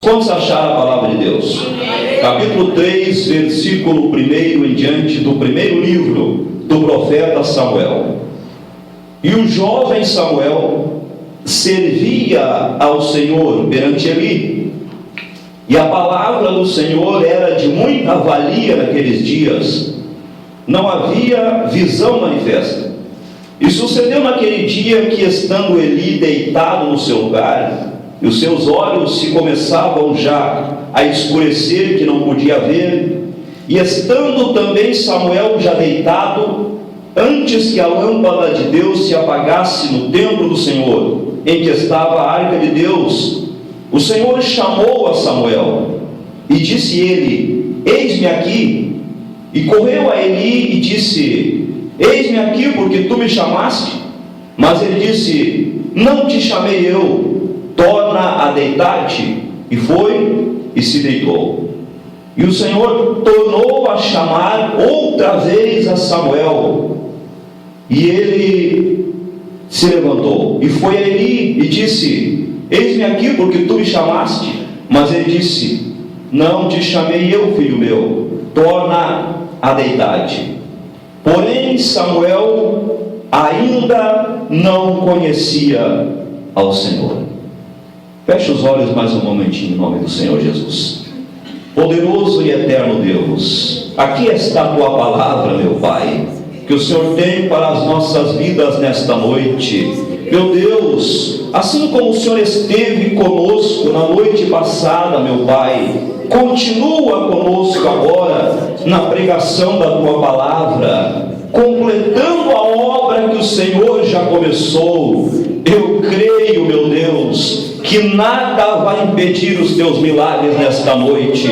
Quantos acharam a palavra de Deus? Capítulo 3, versículo 1 em diante, do primeiro livro do profeta Samuel. E o jovem Samuel servia ao Senhor perante Eli, e a palavra do Senhor era de muita valia naqueles dias. Não havia visão manifesta. E sucedeu naquele dia que, estando Eli deitado no seu lugar, e os seus olhos se começavam já a escurecer, que não podia ver, e estando também Samuel já deitado, antes que a lâmpada de Deus se apagasse no templo do Senhor, em que estava a arca de Deus, o Senhor chamou a Samuel, e disse ele: eis-me aqui. E correu a Eli e disse: eis-me aqui, porque tu me chamaste. Mas ele disse: não te chamei eu, torna a deitar-te. E foi e se deitou. E o Senhor tornou a chamar outra vez a Samuel, e ele se levantou e foi a Eli e disse: eis-me aqui, porque tu me chamaste. Mas ele disse: não te chamei eu, filho meu, torna a deitar-te. Porém Samuel ainda não conhecia ao Senhor. Feche os olhos mais um momentinho, em nome do Senhor Jesus. Poderoso e eterno Deus, aqui está a tua palavra, meu Pai, que o Senhor tem para as nossas vidas nesta noite. Meu Deus, assim como o Senhor esteve conosco na noite passada, meu Pai, continua conosco agora na pregação da tua palavra, completando a obra que o Senhor já começou. Eu creio, meu Deus, que nada vai impedir os teus milagres nesta noite,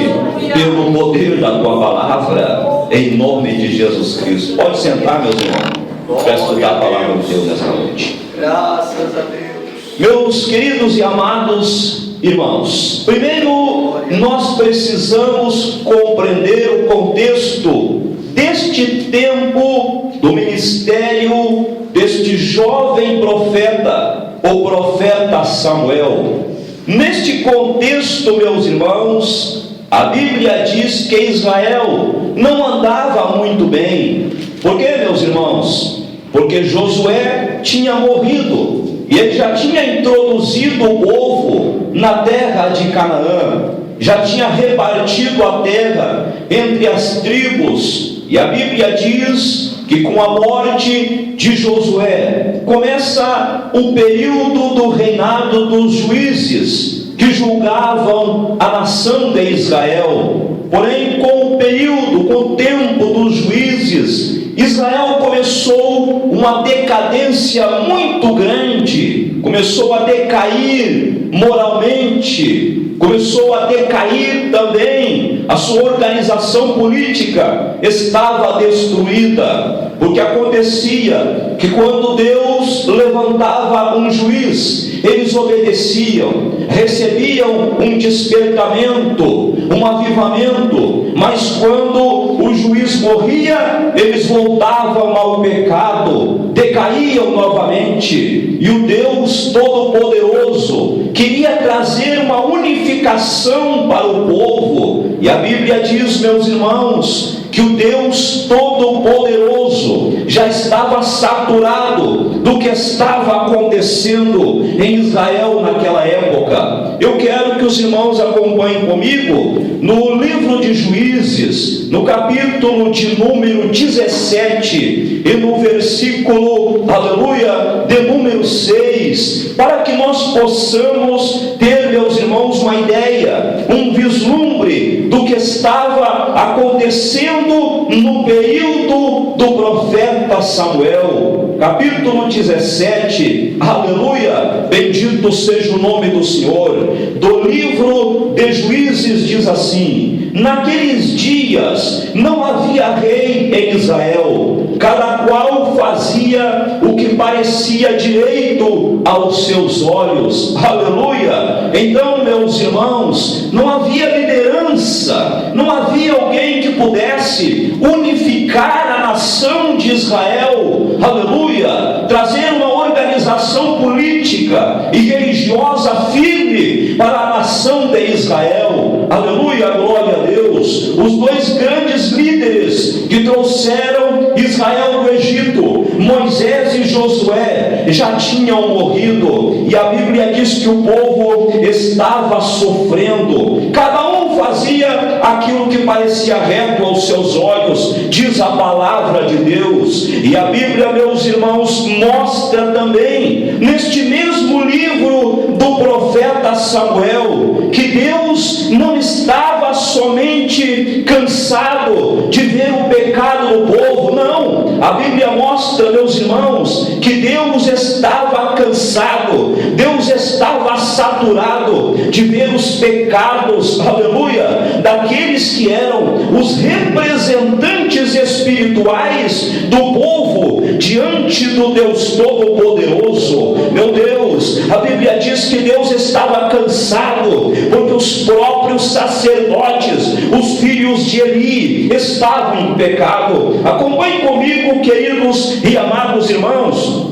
pelo poder da tua palavra, em nome de Jesus Cristo. Pode sentar, meus irmãos, para estudar a palavra de Deus nesta noite. Graças a Deus. Meus queridos e amados irmãos, primeiro nós precisamos compreender o contexto deste tempo do ministério deste jovem profeta, o profeta Samuel. Neste contexto, meus irmãos, a Bíblia diz que Israel não andava muito bem. Por quê, meus irmãos? Porque Josué tinha morrido e ele já tinha introduzido o povo na terra de Canaã, já tinha repartido a terra entre as tribos. E a Bíblia diz que com a morte de Josué começa o período do reinado dos juízes que julgavam a nação de Israel. Porém, com o período, com o tempo dos juízes, Israel começou uma decadência muito grande, começou a decair moralmente, começou a decair também, a sua organização política estava destruída, porque acontecia que quando Deus levantava um juiz, eles obedeciam, recebiam um despertamento, um avivamento, mas quando o juiz morria, eles voltavam ao pecado, decaíam novamente. E o Deus Todo-Poderoso queria trazer uma unificação para o povo. E a Bíblia diz, meus irmãos, que o Deus Todo-Poderoso já estava saturado do que estava acontecendo em Israel naquela época. Eu quero que os irmãos acompanhem comigo no livro de Juízes, no capítulo de número 17 e no versículo, aleluia, de número 6, para que nós possamos ter, meus irmãos, uma ideia, um vislumbre do que estava acontecendo no período do profeta Samuel. Capítulo 17, aleluia, bendito seja o nome do Senhor. Do livro de Juízes diz assim: naqueles dias não havia rei em Israel, cada qual fazia o que parecia direito aos seus olhos. Aleluia. Então, meus irmãos, não havia liderança, não havia alguém que pudesse unificar a nação de Israel, aleluia, trazer uma organização política e religiosa firme para a nação de Israel. Israel. Aleluia, glória a Deus. Os dois grandes líderes que trouxeram Israel do Egito, Moisés e Josué, já tinham morrido, e a Bíblia diz que o povo estava sofrendo. Cada um fazia aquilo que parecia reto aos seus olhos, diz a palavra de Deus. E a Bíblia, meus irmãos, mostra também neste mesmo livro do profeta Samuel que Deus não estava somente cansado de ver o pecado do povo, não. A Bíblia mostra, meus irmãos, que Deus estava cansado, Deus estava saturado de ver os pecados, aleluia, daqueles que eram os representantes espirituais do povo diante do Deus Todo-Poderoso. Meu Deus, a Bíblia diz que Deus estava cansado porque os próprios sacerdotes, os filhos de Eli, estavam em pecado. Acompanhe comigo, queridos e amados irmãos,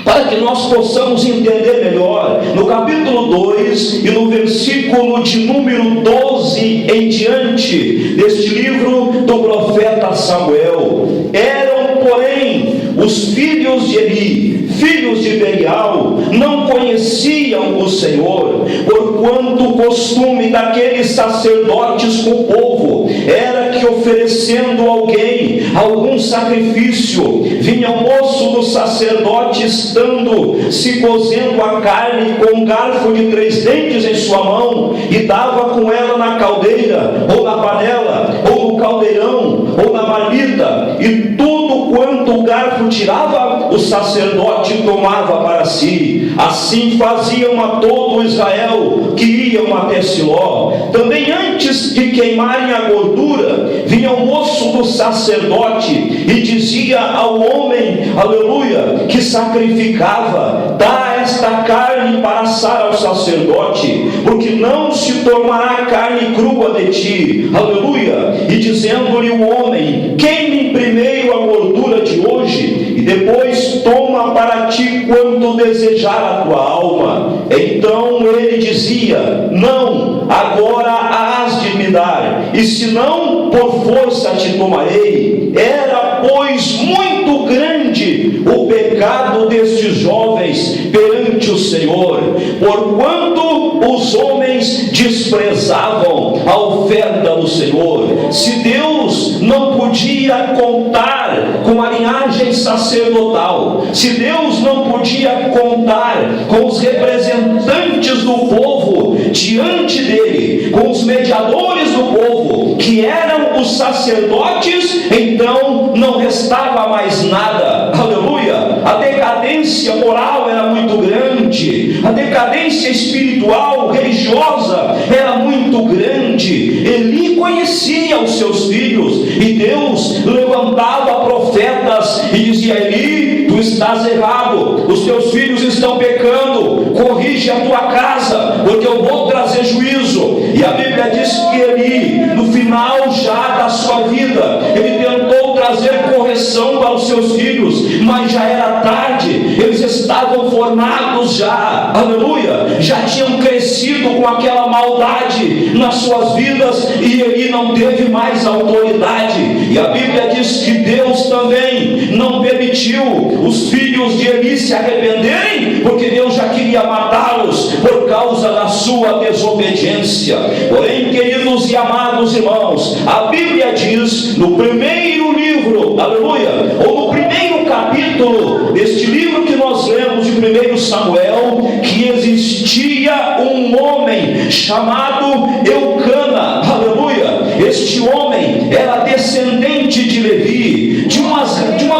para que nós possamos entender melhor. No capítulo 2 e no versículo de número 12 em diante deste livro do profeta Samuel: eram, porém, os filhos de Eli, filhos de Belial, não conheciam o Senhor, porquanto o costume daqueles sacerdotes com o povo era que, oferecendo alguém algum sacrifício, vinha o moço do sacerdote, estando se cozendo a carne com um garfo de 3 dentes em sua mão, e dava com ela na caldeira, ou na panela, ou no caldeirão, ou na marmita, e tudo quanto o garfo tirava, o sacerdote tomava para si. Assim faziam a todo Israel que iam até Siló. Também antes de queimarem a gordura, vinha o moço do sacerdote e dizia ao homem, aleluia, que sacrificava: dá esta carne para assar ao sacerdote, porque não se tornará carne crua de ti, aleluia. E dizendo-lhe o homem: queime primeiro a gordura de hoje, e depois toma para ti quanto desejar a tua alma. Então ele dizia: não, agora hás de me dar, e se não, por força te tomarei. Era, pois, muito grande o pecado destes jovens perante o Senhor, porquanto os homens desprezavam a oferta do Senhor. Se Deus não podia contar com a linhagem sacerdotal, se Deus não podia contar com os representantes do povo diante dele, com os mediadores do povo, que eram os sacerdotes, então não restava mais nada, aleluia. A decadência moral era muito grande, a decadência espiritual, religiosa era muito grande. Eli conhecia os seus filhos, e Deus levantava profetas e dizia: Eli, tu estás errado, os teus filhos estão pecando, corrige a tua casa, porque eu vou trazer juízo. E a Bíblia diz que Eli, no final já da sua vida, ele tentou trazer correção para os seus filhos, mas já era tarde, eles estavam formados já, aleluia, já tinham crescido com aquela maldade nas suas vidas, e Eli não teve mais autoridade. E a Bíblia diz que Deus também não permitiu os filhos de Eli se arrependerem, porque Deus já queria matá-los por causa da sua desobediência. Porém, queridos e amados irmãos, a Bíblia diz no primeiro livro, aleluia, ou no primeiro capítulo deste livro que nós lemos de 1 Samuel, que existia um homem chamado Eucana, aleluia. Este homem era descendente de Levi, de uma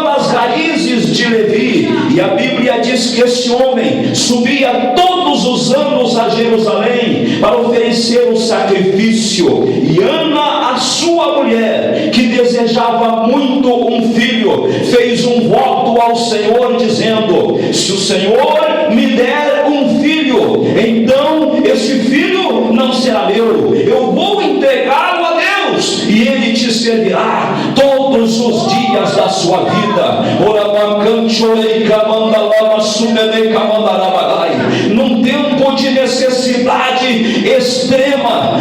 das raízes de Levi, e a Bíblia diz que este homem subia todos os anos a Jerusalém para oferecer um sacrifício. E Ana, a sua mulher, que desejava muito um filho, fez um voto ao Senhor dizendo: se o Senhor me der um filho, então esse filho não será meu, eu vou entregá-lo a Deus e ele te servirá todos todos os dias da sua vida. Num tempo de necessidade extrema,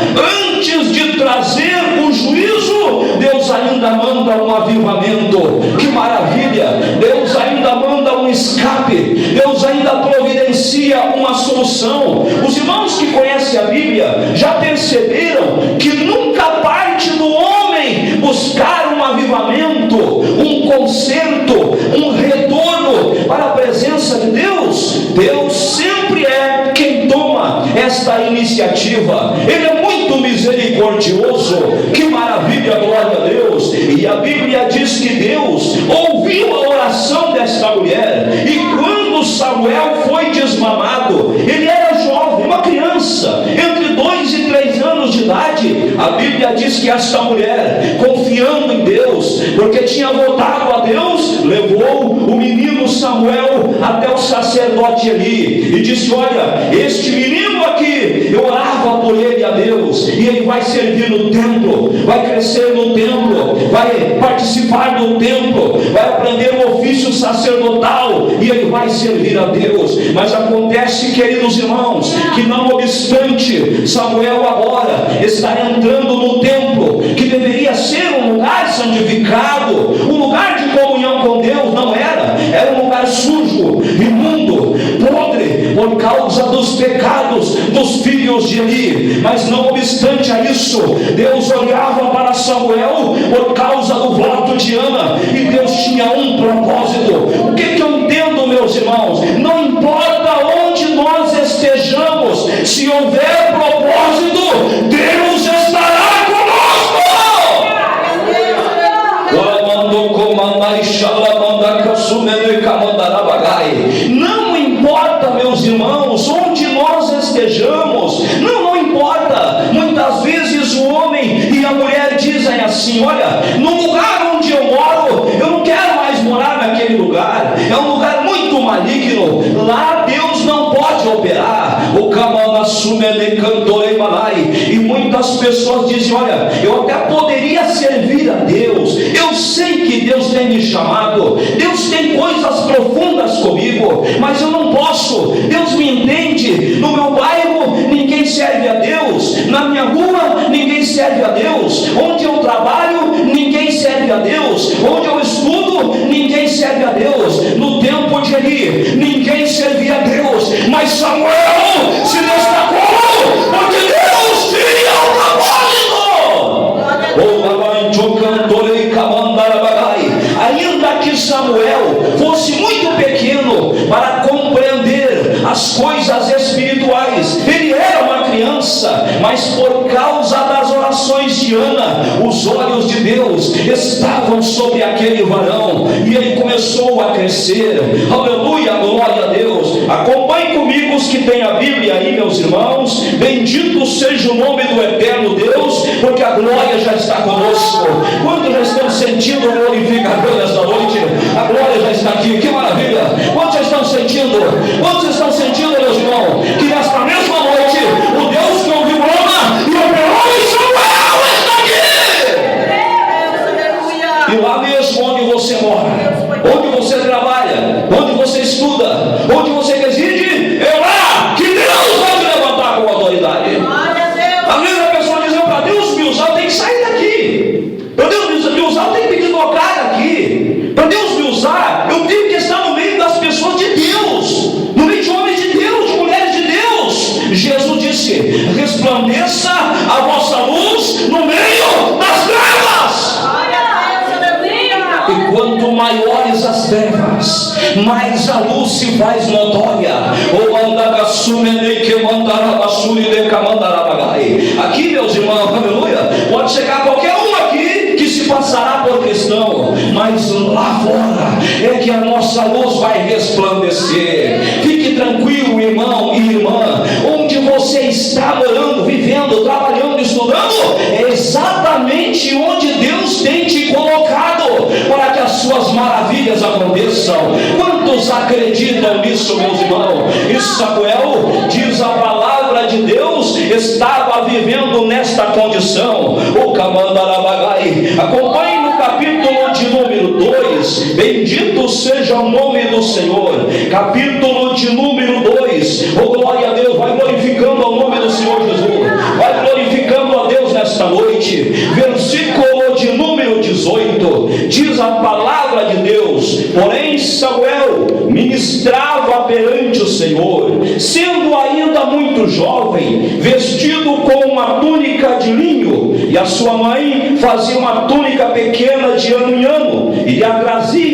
antes de trazer o juízo, Deus ainda manda um avivamento. Que maravilha! Deus ainda manda um escape, Deus ainda providencia uma solução. Os irmãos que conhecem a Bíblia já perceberam que nunca parte do homem buscar um avivamento, um conserto, um retorno para a presença de Deus. Deus sempre é quem toma esta iniciativa. Ele é muito misericordioso. Que maravilha, glória a Deus. E a Bíblia diz que Deus ouviu a oração desta mulher, e quando Samuel foi desmamado, ele era jovem, uma criança, entre 2 e 3 anos de idade. A Bíblia diz que esta mulher, confiando em Deus, porque tinha voltado a Deus, levou o menino Samuel até o sacerdote Eli e disse: olha, este menino aqui, eu orava por ele a Deus, e ele vai servir no templo, vai crescer no templo, vai participar do templo, vai aprender o ofício sacerdotal, e ele vai servir a Deus. Mas acontece, queridos irmãos, que não obstante Samuel agora estar entrando no templo, que deveria ser um lugar santificado, um lugar de comunhão com Deus, não era. Era um lugar sujo, imundo, podre, por causa dos pecados dos filhos de Eli. Mas não obstante a isso, Deus olhava para Samuel por causa do voto de Ana, e Deus tinha um propósito. O que eu entendo, meus irmãos? Não importa onde nós estejamos, se houver propósito, Deus estará conosco. Não importa, meus irmãos, onde nós estejamos, não importa. Muitas vezes o homem e a mulher dizem assim: olha, no lugar onde eu moro, eu não quero mais morar naquele lugar, é um lugar muito maligno, lá Deus não pode operar. O Kamana Sumele Cantorei Malai. E muitas pessoas dizem: olha, eu até poderia servir a Deus, eu sei que Deus tem me chamado, Deus tem coisas profundas comigo, mas eu não posso. Deus me entende. No meu bairro ninguém serve a Deus, na minha rua ninguém serve a Deus, onde eu trabalho ninguém serve a Deus, onde eu estudo ninguém serve a Deus. No tempo de Eli ninguém servia a Deus, mas Samuel se destacou porque Deus tinha um propósito. Ainda que Samuel fosse muito pequeno para compreender as coisas espirituais, ele era uma criança, mas por causa das orações de Ana, os olhos de Deus estavam sobre aquele varão, e ele começou a crescer. Aleluia, glória a Deus. Acompanhe comigo os que têm a Bíblia aí, meus irmãos. Bendito seja o nome do eterno Deus, porque a glória já está conosco. Quantos já estão sentindo o glorificador nesta noite? A glória já está aqui. Que maravilha! Quantos já estão sentindo? Quantos estão sentindo, meus irmãos, que nesta mesma noite o Deus que ouviu Ana e operou em Samuel está aqui? E lá mesmo onde você mora, onde você trabalha, onde você estuda, onde você reside, é lá que Deus vai te levantar com autoridade. Às vezes a pessoa diz: para Deus me usar, eu tenho que sair daqui. Para Deus me usar, eu tenho que me deslocar daqui. Para Deus me usar, eu tenho que estar no meio das pessoas de Deus, no meio de homens de Deus, de mulheres de Deus. Jesus disse: resplandeça a vossa luz no meio das trevas. E quanto maiores as trevas, mais a luz se faz notória. Aqui, meus irmãos, aleluia, pode chegar qualquer um aqui que se passará por cristão, mas lá fora é que a nossa luz vai resplandecer. Fique tranquilo, irmão e irmã, onde você está morando, vivendo, trabalhando, estudando, é exatamente onde Deus tem te colocado para que as suas maravilhas aconteçam. Quantos acreditam nisso, meus irmãos? E Samuel, diz a palavra de Deus, estava vivendo nesta condição. O Kamandarabagai. Acompanhe no capítulo de Bendito seja o nome do Senhor. Capítulo de número 2. Oh, glória a Deus. Vai glorificando ao nome do Senhor Jesus. Vai glorificando a Deus nesta noite. Versículo de número 18. Diz a palavra de Deus: porém Samuel ministrava perante o Senhor, sendo ainda muito jovem, vestido com uma túnica de linho, e a sua mãe fazia uma túnica pequena de ano em ano, e lhe agrazia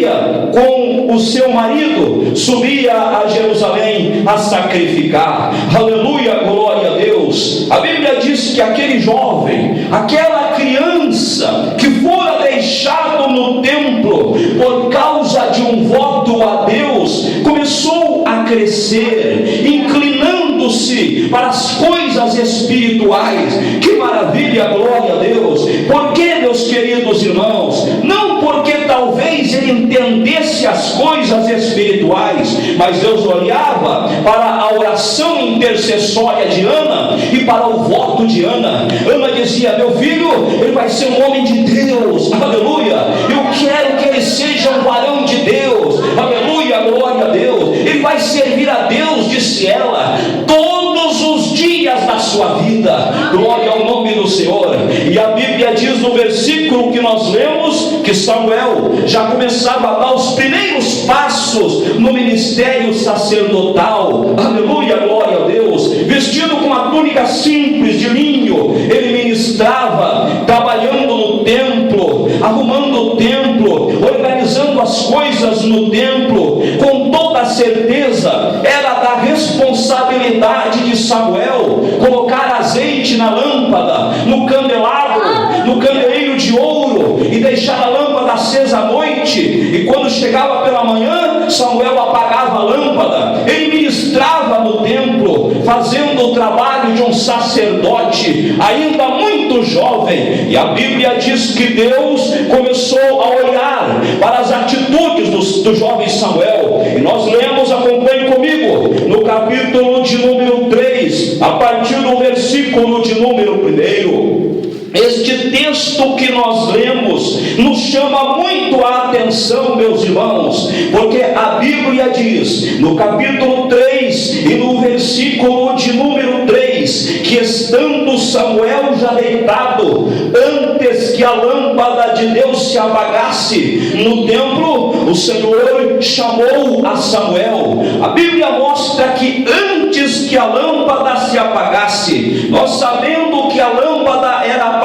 com o seu marido, subia a Jerusalém a sacrificar. Aleluia, glória a Deus. A Bíblia diz que aquele jovem, aquela criança que fora deixado no templo por causa de um voto a Deus, começou a crescer, inclinando-se para as coisas espirituais. Que maravilha, glória a Deus. Por que, meus queridos irmãos? Não porque talvez ele entendesse as coisas espirituais, mas Deus olhava para a oração intercessória de Ana e para o voto de Ana. Ana dizia: meu filho, ele vai ser um homem de Deus, aleluia, eu quero que ele seja um varão de Deus, aleluia, glória a Deus, ele vai servir a Deus, disse ela, todos os dias da sua vida. Glória ao nome do Senhor. E a Bíblia diz no versículo que nós lemos que Samuel já começava a dar os primeiros passos no ministério sacerdotal. Aleluia, glória a Deus. Vestido com uma túnica simples de linho, ele ministrava, trabalhando no templo, arrumando o templo, organizando as coisas no templo. Com toda certeza era da responsabilidade de Samuel colocar azeite na lâmpada, no candelabro, no candeeiro de ouro, e deixar a lâmpada acesa à noite. E quando chegava pela manhã, Samuel apagava a lâmpada. Ele ministrava no templo, fazendo o trabalho de um sacerdote, ainda muito jovem. E a Bíblia diz que Deus começou a olhar para as atitudes do jovem Samuel. E nós lemos, acompanhe comigo, no capítulo de número 3, a partir do versículo de número 1. Este texto que nós lemos nos chama muito a atenção, meus irmãos, porque a Bíblia diz, no capítulo 3 e no versículo de número 3, que estando Samuel já deitado, antes que a lâmpada de Deus se apagasse no templo, o Senhor chamou a Samuel. A Bíblia mostra que antes que a lâmpada se apagasse, nós sabendo que a lâmpada era apagada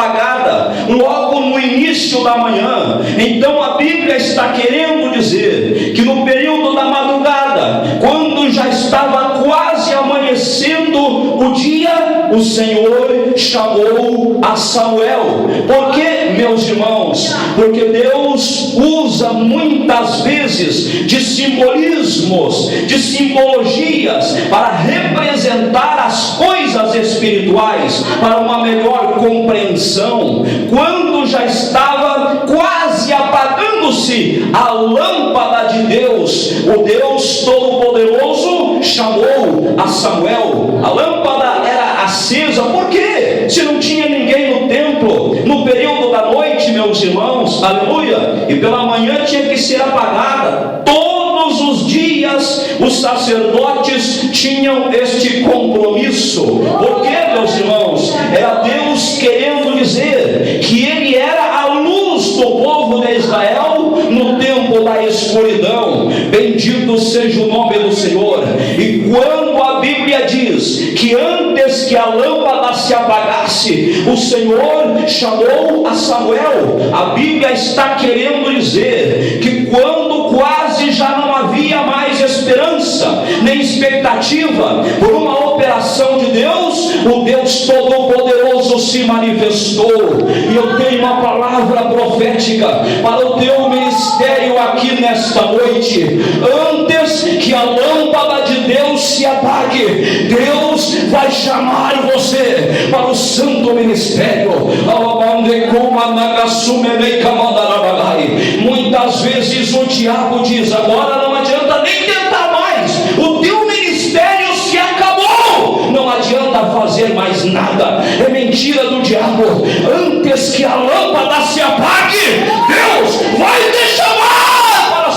logo no início da manhã, então a Bíblia está querendo dizer que no período da madrugada, quando já estava quase amanhecendo o dia, o Senhor chamou a Samuel. Por quê, meus irmãos? Porque Deus usa muitas vezes de simbolismos, de simbologias, para representar as coisas espirituais, para uma melhor compreensão. Quando já estava quase apagando-se a lâmpada de Deus, o Deus Todo-Poderoso chamou a Samuel. A lâmpada era acesa. Por quê? Se não tinha ninguém no templo, no período da noite, meus irmãos, aleluia, e pela manhã tinha que ser apagada. Todos os dias os sacerdotes tinham este compromisso. Por quê, meus irmãos? Era Deus querendo dizer que Ele era a luz do povo de Israel no tempo da escuridão. Bendito seja o nome do Senhor. E quando a Bíblia diz que antes que a lâmpada se apagasse, o Senhor chamou a Samuel, a Bíblia está querendo dizer que quando quase já não havia mais esperança nem expectativa por uma operação de Deus, o Deus Todo-Poderoso se manifestou. E eu tenho uma palavra profética para o teu ministério aqui nesta noite. Antes que a lâmpada de Deus se apague, Deus vai chamar você para o santo ministério. Muitas vezes o diabo diz: agora não adianta nem tentar mais, o teu ministério se acabou, não adianta fazer mais nada. É mentira do diabo. Antes que a lâmpada se apague, Deus vai te chamar para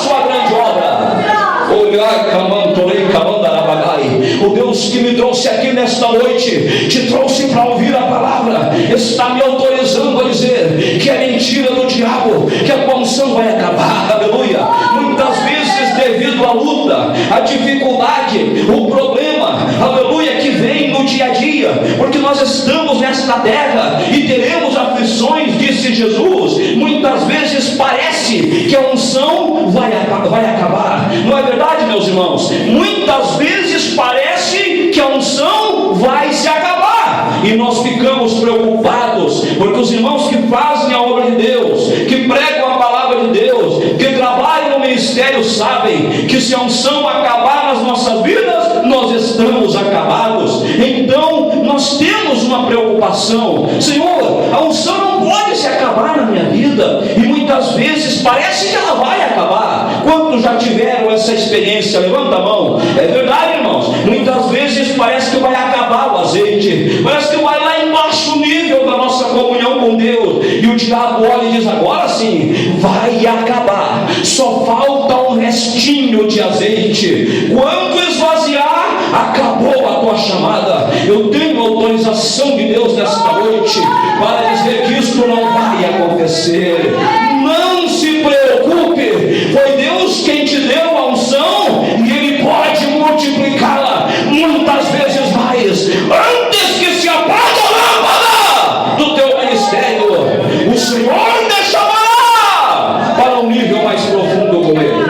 Deus que me trouxe aqui nesta noite, te trouxe para ouvir a palavra, está me autorizando a dizer que é mentira do diabo, que a tua unção vai acabar, aleluia. Muitas vezes, devido à luta, à dificuldade, o problema, aleluia, que vem no dia a dia, porque nós estamos nesta terra e teremos aflições, disse Jesus. Muitas vezes parece que a unção vai acabar, não é verdade, meus irmãos? Muitas vezes parece que a unção vai se acabar e nós ficamos preocupados, porque os irmãos que fazem a obra de Deus, que pregam a palavra de Deus, que trabalham no ministério, sabem que se a unção acabar nas nossas vidas, nós estamos acabados. Então nós temos uma preocupação: Senhor, a unção não pode se acabar na minha vida, e muitas vezes parece que ela vai acabar. Quantos já tiveram essa experiência? Levanta a mão. É verdade, irmãos, muitas vezes parece que vai acabar o azeite, parece que vai lá embaixo o nível da nossa comunhão com Deus, e o diabo olha e diz: agora sim, vai acabar, só falta um restinho de azeite. Quando esvaziar, acabou a tua chamada. Eu tenho autorização de Deus nesta noite para dizer que isso não vai acontecer. Não se preocupe, foi Deus quem te deu a unção e Ele pode multiplicá-la muitas vezes mais. Antes que se apague a lâmpada do teu ministério, o Senhor te chamará para um nível mais profundo com Ele.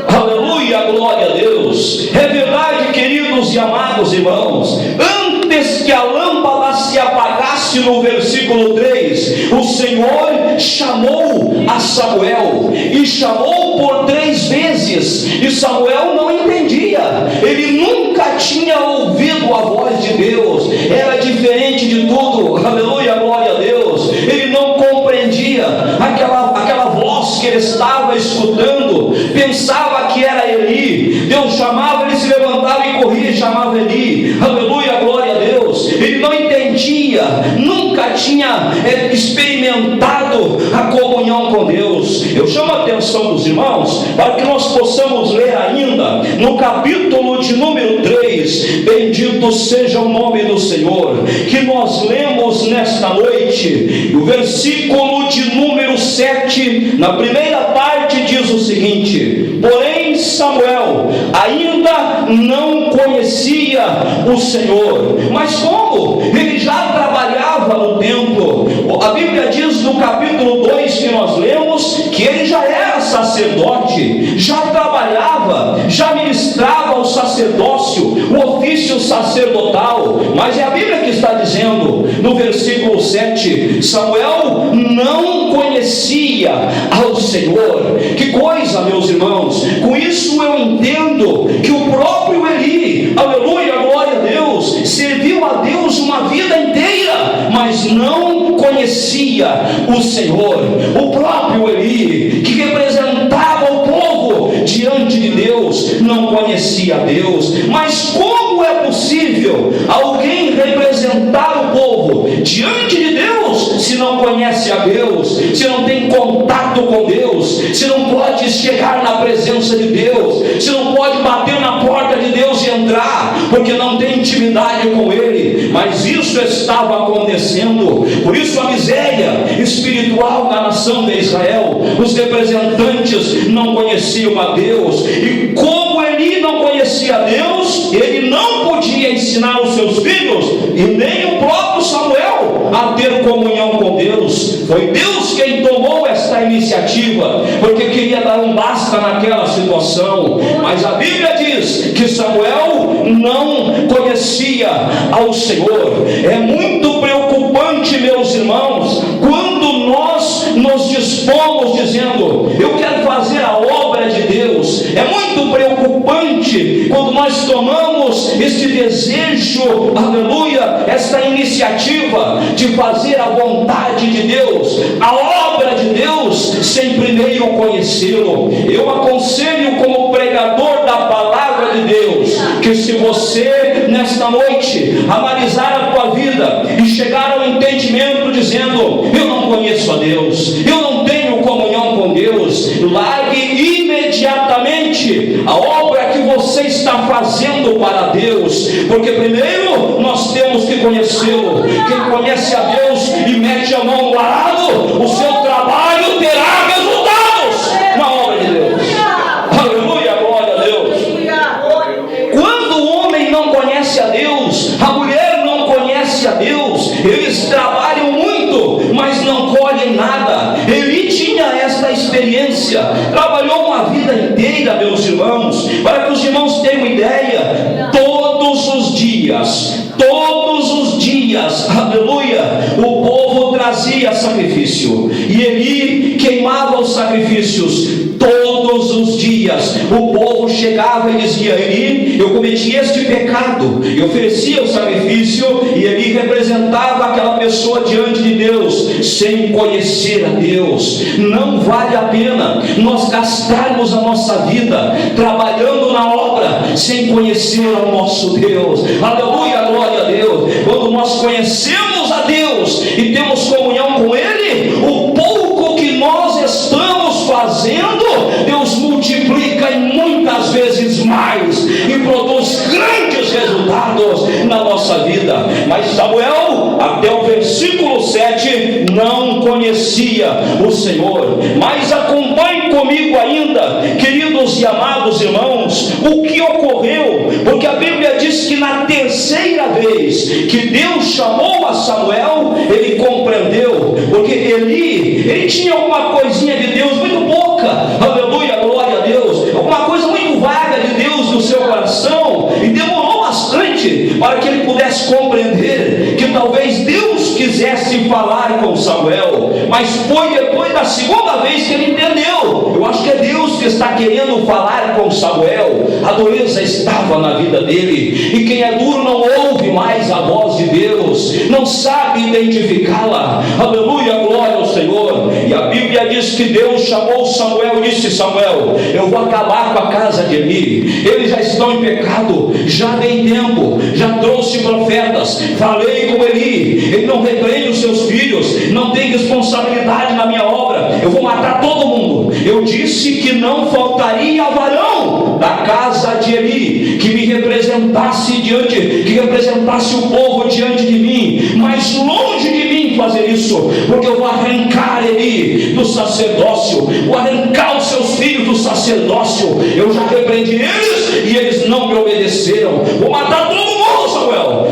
Aleluia, glória a Deus. É verdade, queridos e amados irmãos, antes que a lâmpada se apagasse, no versículo 3, o Senhor chamou a Samuel, e chamou por 3 vezes, e Samuel não entendia, ele nunca tinha ouvido a voz de Deus, era diferente de tudo, aleluia, glória a Deus. Ele não compreendia aquela voz que ele estava escutando, pensava que era Eli. Deus chamava, ele se levantava e corria e chamava Eli, aleluia, glória a Deus. Ele não entendia, nunca tinha experimentado a comunhão com Deus. Eu chamo a atenção dos irmãos para que nós possamos ler ainda no capítulo de número 3, bendito seja o nome do Senhor, que nós lemos nesta noite. O versículo de número 7, na primeira parte, diz o seguinte: porém Samuel ainda não conhecia o Senhor. Mas como? Ele já trabalhava no templo. A Bíblia diz no capítulo 2 que nós lemos que ele já era sacerdote, já trabalhava, já ministrava o sacerdócio, o ofício sacerdotal. Mas é a Bíblia que está dizendo no versículo 7: Samuel não conhecia ao Senhor. Que coisa, meus irmãos! Com isso eu entendo que o próprio Eli, aleluia, glória a Deus, serviu a Deus uma vida inteira, mas não conhecia o Senhor. O próprio Eli, que representava o povo diante de Deus, não conhecia Deus. Mas como é possível alguém representar o povo diante de Deus se não conhece a Deus, se não tem contato com Deus, se não pode chegar na presença de Deus, se não pode bater na porta de Deus e entrar, porque não tem intimidade com Ele? Mas isso estava acontecendo. Por isso a miséria espiritual na nação de Israel, os representantes não conheciam a Deus, e como Eli não conhecia a Deus, ele não podia ensinar os seus filhos, e nem o próprio Samuel, a ter comunhão com Deus. Foi Deus quem tomou esta iniciativa, porque queria dar um basta naquela situação. Mas a Bíblia diz que Samuel não conhecia ao Senhor. É muito preocupante, meus irmãos, quando nós nos dispomos dizendo: eu quero fazer a obra de Deus. É muito preocupante quando nós tomamos este desejo, aleluia, esta iniciativa de fazer a vontade de Deus, a obra de Deus, sem primeiro conhecê-lo. Eu aconselho, como pregador da palavra de Deus, que se você nesta noite analisar a tua vida e chegar ao entendimento dizendo: eu não conheço a Deus, eu não tenho comunhão com Deus, largue imediatamente a obra que você você está fazendo para Deus? Porque primeiro nós temos que conhecê-lo. Quem conhece a Deus e mete a mão no arado, o seu trabalho terá resultados na obra de Deus. Aleluia, glória a Deus. Quando o homem não conhece a Deus, a mulher não conhece a Deus, eles trabalham muito, mas não colhem nada. Ele tinha esta experiência, trabalhou uma vida inteira, meus irmãos. Para que os irmãos tenham ideia, todos os dias, aleluia, o povo trazia sacrifício, e Eli queimava os sacrifícios. Todos os dias o povo chegava e dizia: Eli, eu cometi este pecado, e oferecia o sacrifício, e Eli representava aquela pessoa diante de Deus, sem conhecer a Deus. Não vale a pena nós gastarmos a nossa vida trabalhando na obra, sem conhecer o nosso Deus. Aleluia, glória a Deus. Quando nós conhecemos a Deus e temos comunhão com Ele, o pouco que nós estamos fazendo, Deus multiplica em muitas vezes mais e produz grandes resultados na nossa vida. Mas Samuel, até o versículo 7, não conhecia o Senhor. Mas acompanhe comigo ainda, queridos e amados irmãos, o que ocorreu, porque a Bíblia diz que na terceira vez que Deus chamou a Samuel, ele compreendeu, porque ele tinha uma coisinha de Deus muito pouca, aleluia, glória a Deus, uma coisa muito vaga de Deus no seu coração, e demorou bastante para que ele pudesse compreender que talvez Deus quisesse falar com Samuel. Mas foi depois da segunda vez que ele entendeu. Eu acho que é Deus que está querendo falar com Samuel. A dureza estava na vida dele, e quem é duro não ouve mais a voz de Deus, não sabe identificá-la. Aleluia, glória ao Senhor. E a Bíblia diz que Deus chamou Samuel e disse: Samuel, eu vou acabar com a casa de Eli, eles já estão em pecado, já dei tempo, já trouxe profetas, falei com Eli, ele não repreende os seus filhos, não tem responsabilidade na minha obra, eu vou matar todo mundo. Eu disse que não faltaria varão da casa de Eli que me representasse que representasse o povo diante de mim, mas longe de mim fazer isso, porque eu vou arrancar Eli do sacerdócio, vou arrancar os seus filhos do sacerdócio. Eu já repreendi eles e eles não me obedeceram. Vou matar todo mundo, Samuel.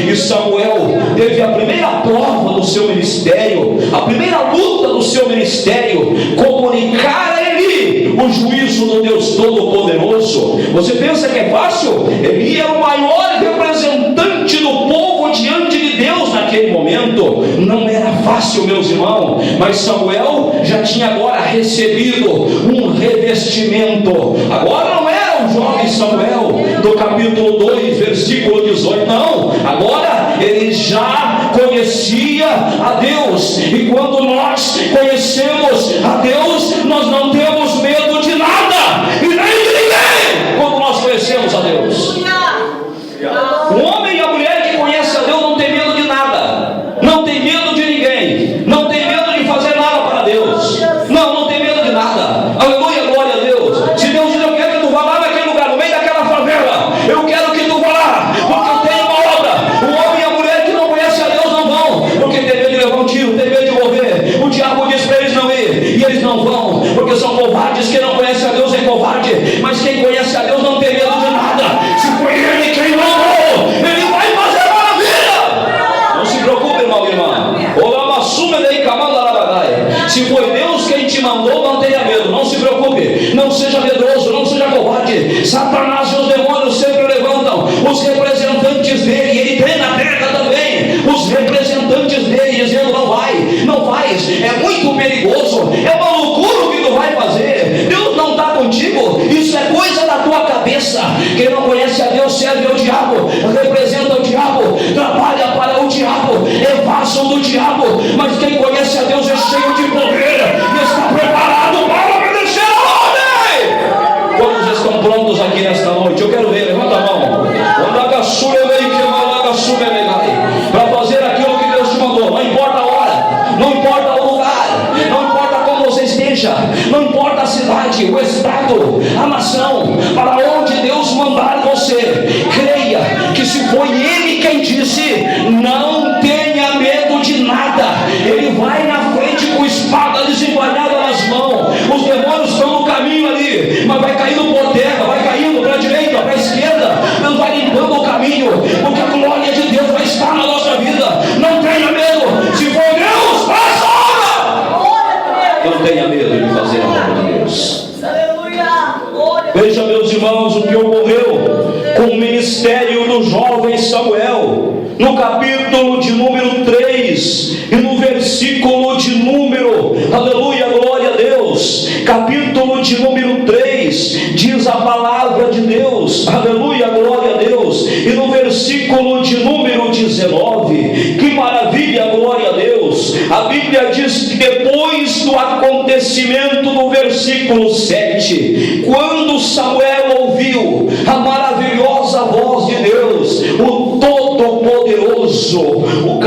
E Samuel teve a primeira prova do seu ministério, a primeira luta do seu ministério, comunicar a Eli o juízo do Deus Todo-Poderoso. Você pensa que é fácil? Eli era o maior representante do povo diante de Deus naquele momento. Não era fácil, meus irmãos, mas Samuel já tinha agora recebido um revestimento. Agora não era um jovem Samuel do capítulo 2, versículo 18, não. Agora ele já conhecia a Deus, e quando nós conhecemos a Deus, nós não temos medo de nada e nem de ninguém. Quando nós conhecemos a Deus, o homem e a mulher que conhecem a Deus não tem medo de nada, não tem medo de ninguém, não tem medo de fazer nada para Deus, não tem medo de nada. Aleluia, glória a Deus. Se Deus diz: eu quero que tu vá lá naquele lugar, no meio daquela favela, eu quero que tu vá lá, porque eu tenho uma obra. O homem e a mulher que não conhecem a Deus não vão, porque tem medo de levar um tiro, tem medo de morrer. O diabo diz para eles não ir, e eles não vão, porque são covardes. Quem não conhece a Deus é covarde, mas quem conhece a Deus não tem medo de nada. Se foi Ele quem mandou, Ele vai fazer maravilha. Não se preocupe, irmão e irmã. Se foi Deus quem te mandou, não tenha medo, não se preocupe, não seja medroso, não seja covarde. Satanás e os demônios sempre levantam os representantes dele, e ele tem na terra também os representantes dele, dizendo: não vai, não faz, é muito perigoso, é uma loucura o que tu vai fazer, Deus não está contigo, isso é coisa da tua cabeça. Quem não conhece a Deus serve ao diabo, representa o diabo, trabalha para o diabo, é vaso do diabo. Mas quem conhece a Deus é cheio de poder e está preparado para obedecer a ordem. Quantos estão prontos aqui nesta noite? Eu quero ver, levanta a mão. Para fazer aquilo que Deus te mandou. Não importa a hora, não importa o lugar, não importa como você esteja, não importa cidade, o estado, a nação, para onde Deus mandar você, creia que se foi Ele quem disse, não tenha medo de nada. Ele vai na frente com espada desembainhada nas mãos. Os demônios estão no caminho ali, mas vai caindo por terra, vai caindo para a direita, para a esquerda. Deus vai limpando o caminho, porque a glória de Deus vai estar na nossa vida. Não tenha medo. Se for Deus, faça a obra. Não tenha medo de fazer a obra de Deus. Veja, meus irmãos, o que ocorreu com o ministério do jovem Samuel, no capítulo de número 3 e no versículo de número, aleluia, glória a Deus, capítulo de número 3, diz a palavra de Deus, aleluia, glória a Deus, e no versículo de número 19, que maravilha, glória a Deus, a Bíblia diz que depois do acontecimento do versículo 7, quando Samuel ouviu a maravilhosa voz de Deus, o Todo-Poderoso, o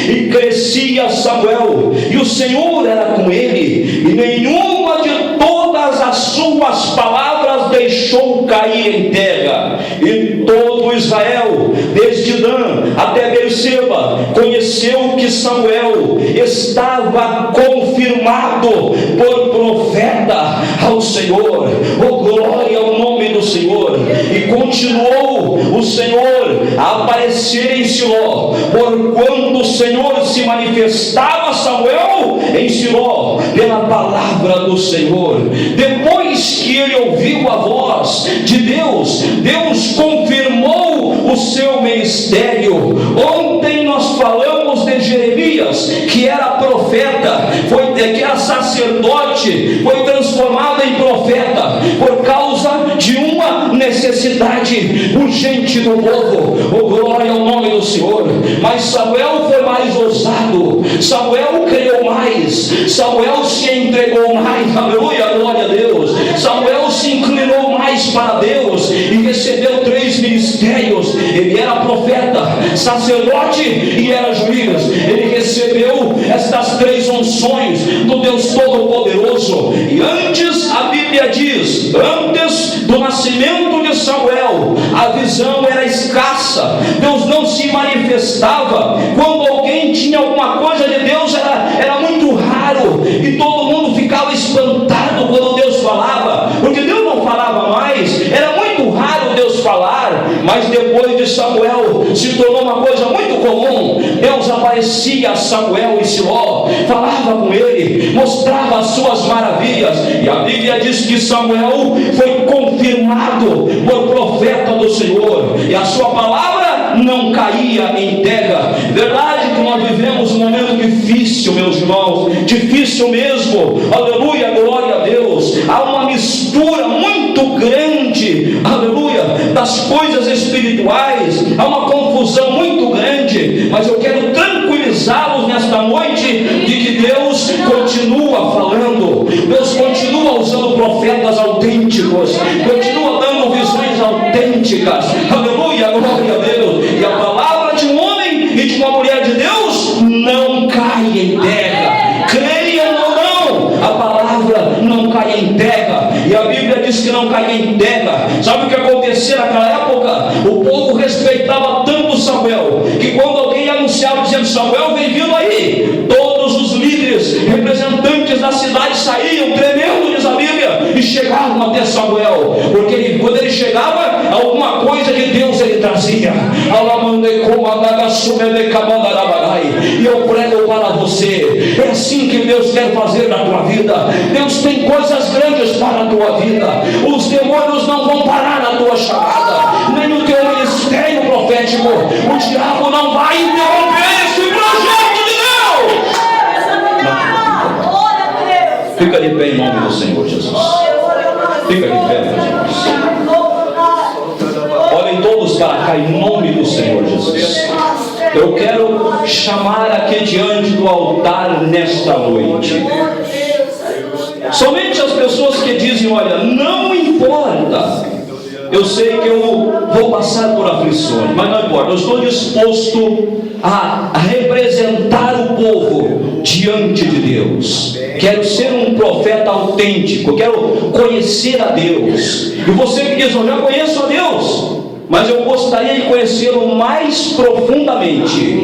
e crescia Samuel, e o Senhor era com ele, e nenhuma de todas as suas palavras deixou cair em terra. E todo Israel, desde Dan até Berseba, conheceu que Samuel estava confirmado por profeta ao Senhor. Oh, glória ao nome do Senhor. E continuou o Senhor a aparecer em Siló, porquanto o Senhor se manifestava a Samuel em Siló pela palavra do Senhor. Depois que ele ouviu a voz de Deus, Deus confirmou o seu ministério. Ontem nós falamos de Jeremias, que era profeta, que era sacerdote, foi transformado em profeta por causa de uma necessidade urgente do povo. Oh, glória ao nome do Senhor. Mas Samuel foi mais ousado, Samuel creu mais, Samuel se entregou mais, aleluia, glória a Deus. Samuel se inclinou mais para Deus e recebeu 3 ministérios. Ele era profeta, sacerdote e era juiz. Ele recebeu estas 3 unções do Deus Todo-Poderoso. E antes, a Bíblia diz, antes do nascimento de Samuel, a visão era escassa, Deus não se manifestava. Quando alguém tinha alguma coisa de Deus, era muito raro, e todo mundo ficava espantado quando Deus falava, porque Deus não falava mais, era muito raro Deus falar. Mas depois de Samuel se tornou uma coisa muito comum. Deus aparecia a Samuel em Siló, falava com ele, mostrava as suas maravilhas, e a Bíblia diz que Samuel foi confirmado por profeta do Senhor, e a sua palavra não caía em terra. Verdade que nós vivemos um momento difícil, meus irmãos, difícil mesmo, aleluia, glória a Deus. Há uma mistura muito grande, aleluia, das coisas espirituais, há uma confusão muito grande, mas eu quero tranquilizá-los nesta noite de que Deus continua falando, Deus continua usando profetas autênticos, continua dando visões autênticas, aleluia, glória a Deus. E a palavra de um homem e de uma mulher de Deus não cai em terra, creiam ou não, a palavra não cai em terra. E a Bíblia diz que não cai em terra. Sabe o que acontecia naquela época? O povo respeitava tanto Samuel, que quando alguém anunciava dizendo Samuel vem vindo aí, todos os líderes, representantes da cidade saíam tremendo, diz a Bíblia, e chegavam até Samuel, porque quando ele chegava, alguma coisa de Deus ele trazia. E eu prego para você, é assim que Deus quer fazer na tua vida. Deus tem coisas grandes para a tua vida. Os demônios não vão parar na tua chamada, nem no teu ministério profético. O diabo não vai interromper esse projeto de Deus. Fica de pé em nome do Senhor Jesus. Fica de pé, meus irmãos. Olhem todos para cá em nome do Senhor Jesus. Eu quero chamar aqui diante do altar nesta noite somente as pessoas que dizem, olha, não importa, eu sei que eu vou passar por aflições, mas não importa, eu estou disposto a representar o povo diante de Deus. Quero ser um profeta autêntico, quero conhecer a Deus. E você que diz: eu já conheço a Deus, mas eu gostaria de conhecê-lo mais profundamente.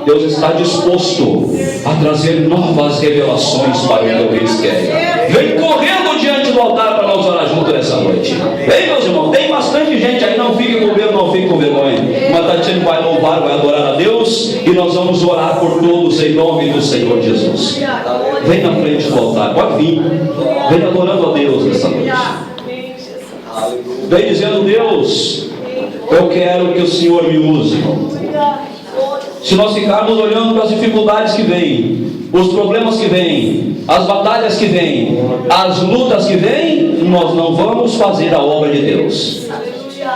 Deus está disposto a trazer novas revelações para o teu ministério. Vem correndo diante do altar para nós orar junto nessa noite. Vem, meus irmãos, tem bastante gente aí, não fique com medo, não fique com vergonha. Mas Tatiana vai louvar, vai adorar a Deus, e nós vamos orar por todos em nome do Senhor Jesus. Vem na frente do altar, pode vir. Vem adorando a Deus nessa noite. Vem dizendo: Deus, eu quero que o Senhor me use. Se nós ficarmos olhando para as dificuldades que vêm, os problemas que vêm, as batalhas que vêm, as lutas que vêm, nós não vamos fazer a obra de Deus.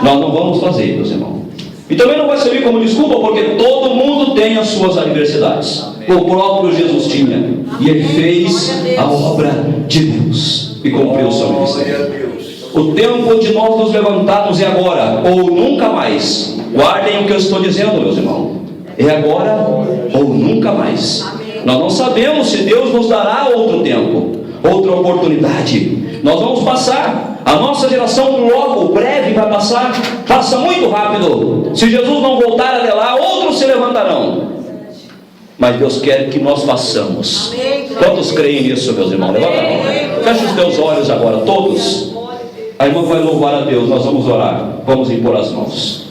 Nós não vamos fazer, meus irmãos. E também não vai servir como desculpa, porque todo mundo tem as suas adversidades. O próprio Jesus tinha, e ele fez a obra de Deus e cumpriu o seu ministério. O tempo de nós nos levantarmos é agora, ou nunca mais. Guardem o que eu estou dizendo, meus irmãos. É agora ou nunca mais. Nós não sabemos se Deus nos dará outro tempo, outra oportunidade. Nós vamos passar. A nossa geração logo, breve, vai passar. Passa muito rápido. Se Jesus não voltar até lá, outros se levantarão. Mas Deus quer que nós façamos. Quantos creem nisso, meus irmãos? Levanta a mão. Fecha os teus olhos agora, todos. A irmã vai louvar a Deus. Nós vamos orar. Vamos impor as mãos.